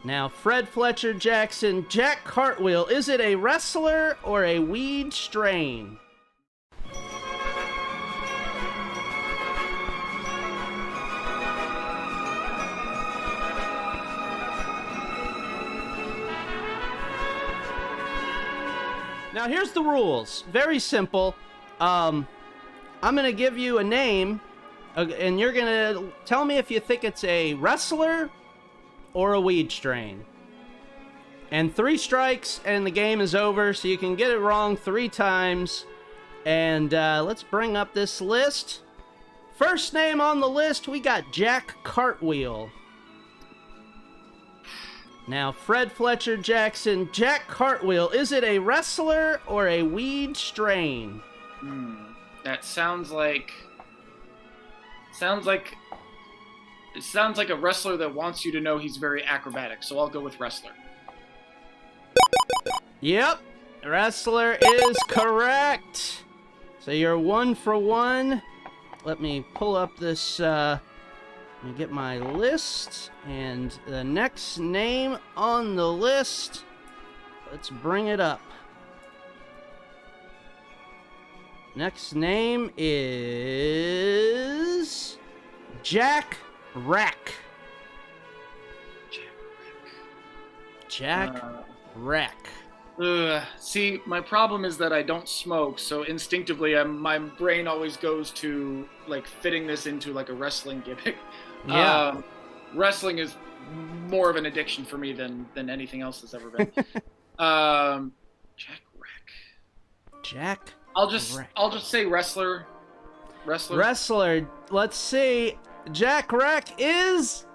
Now, Fred Fletcher-Jackson, Jack Cartwheel, is it a wrestler or a weed strain? Now, here's the rules. Very simple. I'm going to give you a name, and you're going to tell me if you think it's a wrestler or a weed strain. And 3 strikes, and the game is over, so you can get it wrong 3 times. And let's bring up this list. First name on the list, we got Jack Cartwheel. Now, Fred Fletcher-Jackson, Jack Cartwheel, is it a wrestler or a weed strain? That sounds like a wrestler that wants you to know he's very acrobatic, so I'll go with wrestler. Yep, wrestler is correct. So you're 1 for 1. Let me pull up this, let me get my list, and the next name on the list, let's bring it up. Next name is Jack Rack. Jack Rack. See, my problem is that I don't smoke, so instinctively my brain always goes to like fitting this into like a wrestling gimmick. Yeah. Wrestling is more of an addiction for me than anything else has ever been. Jack Rack. Jack. I'll just say wrestler. Wrestler. Let's see. Jack Rack is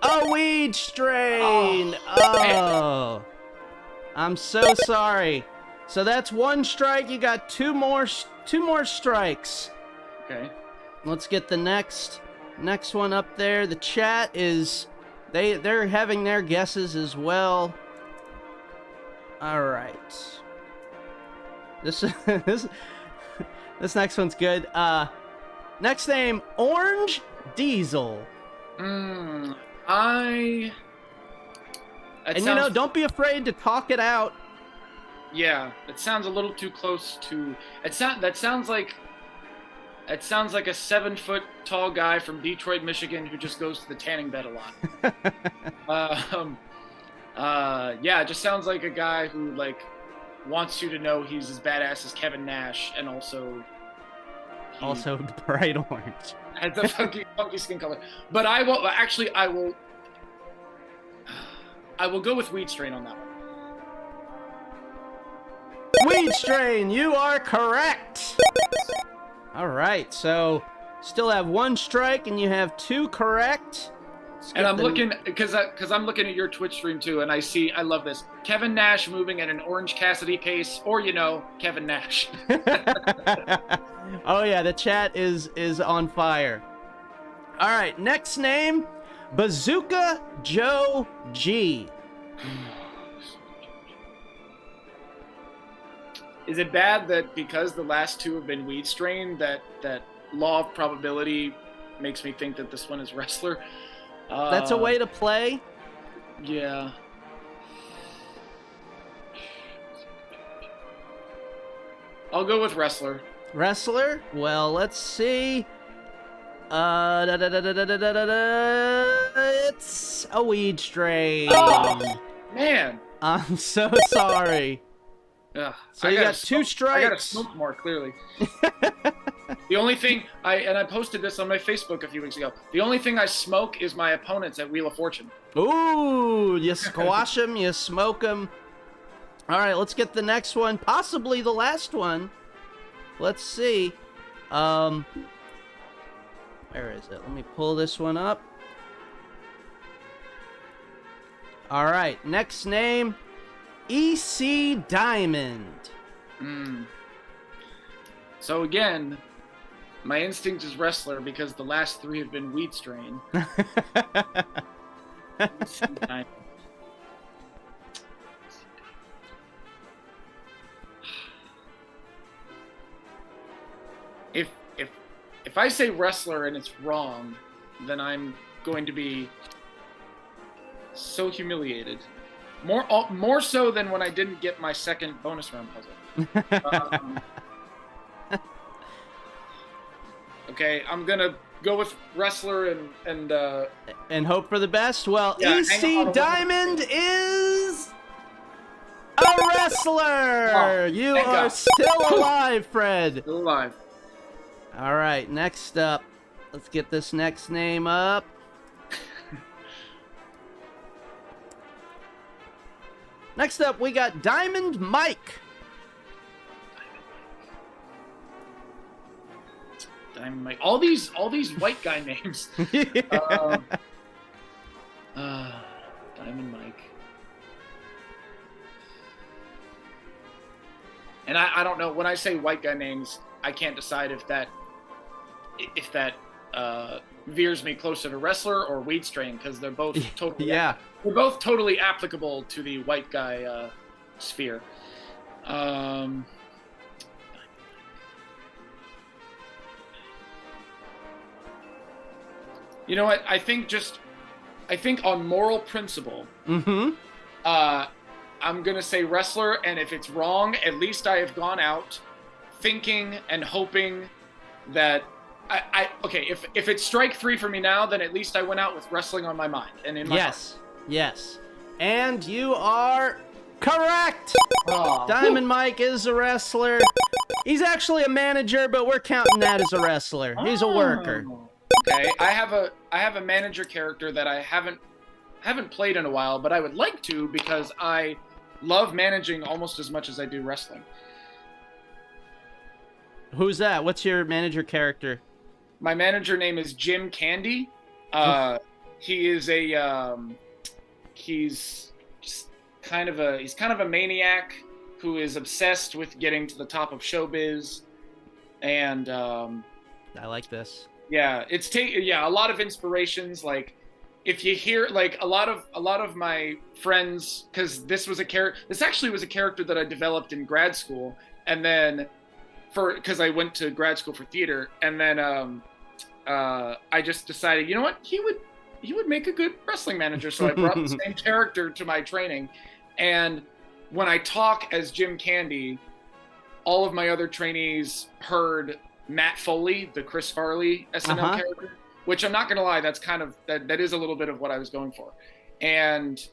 a weed strain. Oh. I'm so sorry. So that's 1 strike. You got 2 more strikes. Okay. Let's get the next one up there. The chat is they're having their guesses as well. All right. This next one's good. Next name, Orange Diesel. And don't be afraid to talk it out. Yeah, it sounds a little too close to. That sounds like a 7-foot tall guy from Detroit, Michigan, who just goes to the tanning bed a lot. Yeah, it just sounds like a guy who like wants you to know he's as badass as Kevin Nash, and also bright orange. Has a funky skin color. But I will go with weed strain on that one. Weed strain, you are correct. All right, so still have 1 strike, and you have 2 correct. And I'm looking because I'm looking at your Twitch stream too, and I love this Kevin Nash moving at an Orange Cassidy pace, or Kevin Nash. Oh yeah, the chat is on fire. All right, next name, Bazooka Joe G. Is it bad that because the last 2 have been weed strain, that law of probability makes me think that this one is wrestler? That's a way to play. Yeah. I'll go with wrestler. Wrestler? Well, let's see. It's a weed strain. Oh, man. I'm so sorry. So you got 2 strikes. I gotta smoke more, clearly. The only thing I posted this on my Facebook a few weeks ago. The only thing I smoke is my opponents at Wheel of Fortune. Ooh, you squash them, you smoke them. All right, let's get the next one, possibly the last one. Let's see. Where is it? Let me pull this one up. All right, next name, EC Diamond. So again, my instinct is wrestler because the last 3 have been weed strain. If I say wrestler and it's wrong, then I'm going to be So humiliated. More so than when I didn't get my second bonus round puzzle. Okay, I'm gonna go with wrestler and hope for the best. Well, Yeah, EC Diamond is a wrestler. Oh, you thank are God. still alive, Fred. Still alive. All right, next up, let's get this next name up. Next up, we got Diamond Mike. Diamond Mike. All these white guy names. Diamond Mike. And I don't know, when I say white guy names, I can't decide if that veers me closer to wrestler or weed strain, because they're both totally Yeah. they're both totally applicable to the white guy sphere. You know what? I think on moral principle, I'm gonna say wrestler, and if it's wrong, at least I have gone out thinking and hoping that okay, if it's strike 3 for me now, then at least I went out with wrestling on my mind and in my heart. Yes. And you are correct. Oh. Diamond Mike is a wrestler. He's actually a manager, but we're counting that as a wrestler. He's a worker. Okay, I have a manager character that I haven't played in a while, but I would like to, because I love managing almost as much as I do wrestling. Who's that? What's your manager character? My manager name is Jim Candy. He is he's kind of a maniac who is obsessed with getting to the top of showbiz, and I like this. Yeah, a lot of inspirations. Like, if you hear, like, a lot of my friends, because this actually was a character that I developed in grad school, and then because I went to grad school for theater, and then I just decided, you know what, he would make a good wrestling manager, so I brought the same character to my training. And when I talk as Jim Candy, all of my other trainees heard Matt Foley, the Chris Farley SNL character, which I'm not gonna lie, that's kind of that is a little bit of what I was going for. And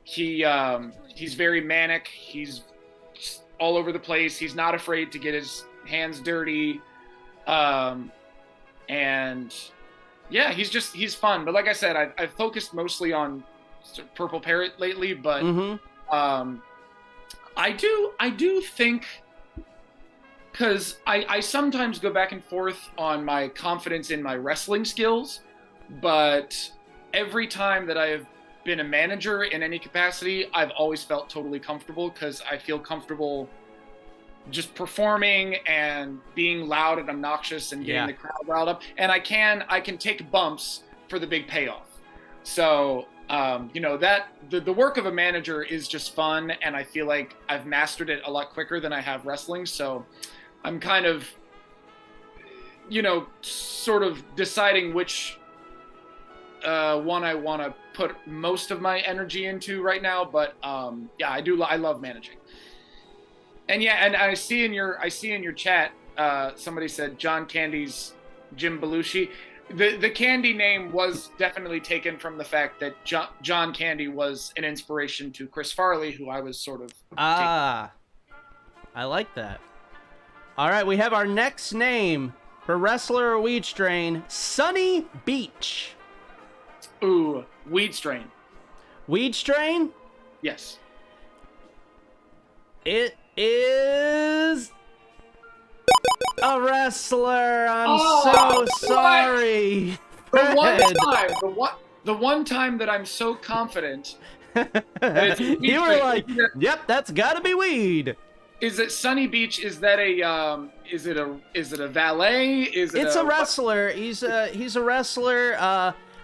he's very manic. He's all over the place. He's not afraid to get his hands dirty, and yeah, he's fun. But like I said, I've focused mostly on Purple Parrot lately, but I do think, because I sometimes go back and forth on my confidence in my wrestling skills, but every time that I have been a manager in any capacity, I've always felt totally comfortable, because I feel comfortable just performing and being loud and obnoxious and getting the crowd riled up. And I can take bumps for the big payoff. So, that the work of a manager is just fun, and I feel like I've mastered it a lot quicker than I have wrestling. So I'm kind of, sort of deciding which one I want to put most of my energy into right now. But I love managing. And and I see in your chat, somebody said John Candy's Jim Belushi. The Candy name was definitely taken from the fact that John Candy was an inspiration to Chris Farley, who I was sort of I like that. All right, we have our next name for wrestler or weed strain, Sunny Beach. Ooh, weed strain. Weed strain? Yes. It is a wrestler. I'm so sorry. The one time that I'm so confident. You were like, "Yep, that's got to be weed." Is it Sunny Beach? Is that is it a valet? It's a wrestler. He's a wrestler.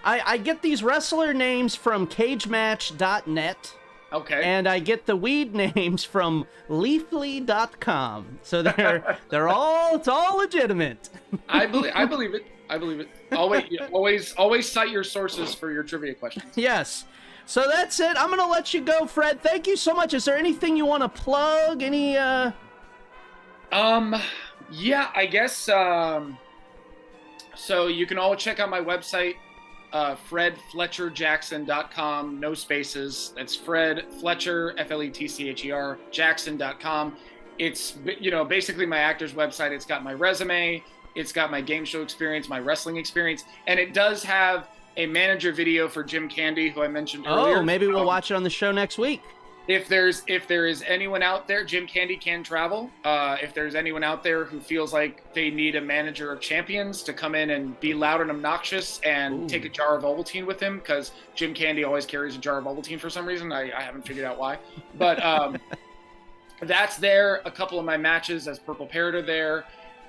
I get these wrestler names from cagematch.net. Okay. And I get the weed names from leafly.com. So it's all legitimate. I believe it. I believe it. Always cite your sources for your trivia questions. Yes. So that's it. I'm gonna let you go, Fred. Thank you so much. Is there anything you want to plug? Any? Yeah, I guess. So you can all check out my website, FREDFLETCHER-JACKSON.com. No spaces. That's Fred Fletcher, FLETCHER, Jackson.com. It's, basically my actor's website. It's got my resume. It's got my game show experience, my wrestling experience, and it does have a manager video for Jim Candy, who I mentioned earlier. Oh, maybe we'll watch it on the show next week. If there is anyone out there, Jim Candy can travel. If there's anyone out there who feels like they need a manager of champions to come in and be loud and obnoxious and take a jar of Ovaltine with him, because Jim Candy always carries a jar of Ovaltine for some reason. I haven't figured out why. But that's there. A couple of my matches as Purple Parrot are there.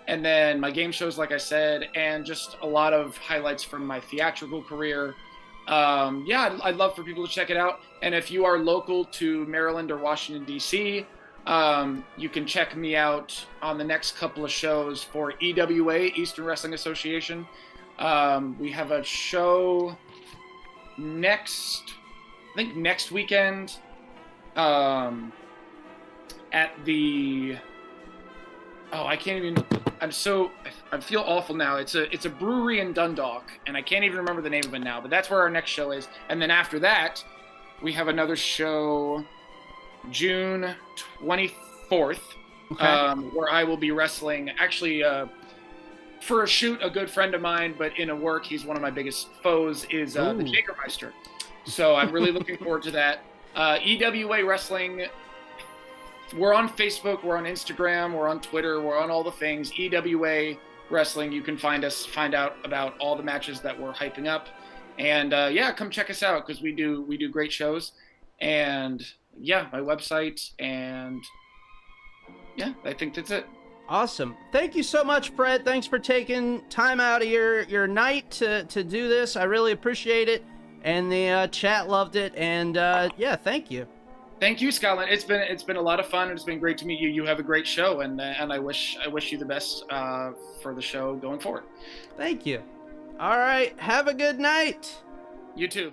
And then my game shows, like I said, and just a lot of highlights from my theatrical career. I'd love for people to check it out. And if you are local to Maryland or Washington, D.C., you can check me out on the next couple of shows for EWA, Eastern Wrestling Association. We have a show next weekend at the... Oh, I can't even... I feel awful now. It's a brewery in Dundalk, and I can't even remember the name of it now, but that's where our next show is. And then after that, we have another show June 24th, where I will be wrestling, actually, for a shoot, a good friend of mine, but in a work, he's one of my biggest foes, is the Jägermeister. So I'm really looking forward to that. EWA Wrestling... We're on Facebook, we're on Instagram, we're on Twitter, we're on all the things. EWA Wrestling, you can find out about all the matches that we're hyping up. And come check us out, because we do great shows. And my website, and I think that's it. Awesome. Thank you so much, Fred. Thanks for taking time out of your night to do this. I really appreciate it. And the chat loved it. And thank you. Thank you, Scotland. It's been a lot of fun, and it's been great to meet you. You have a great show, and I wish you the best for the show going forward. Thank you. All right, have a good night. You too.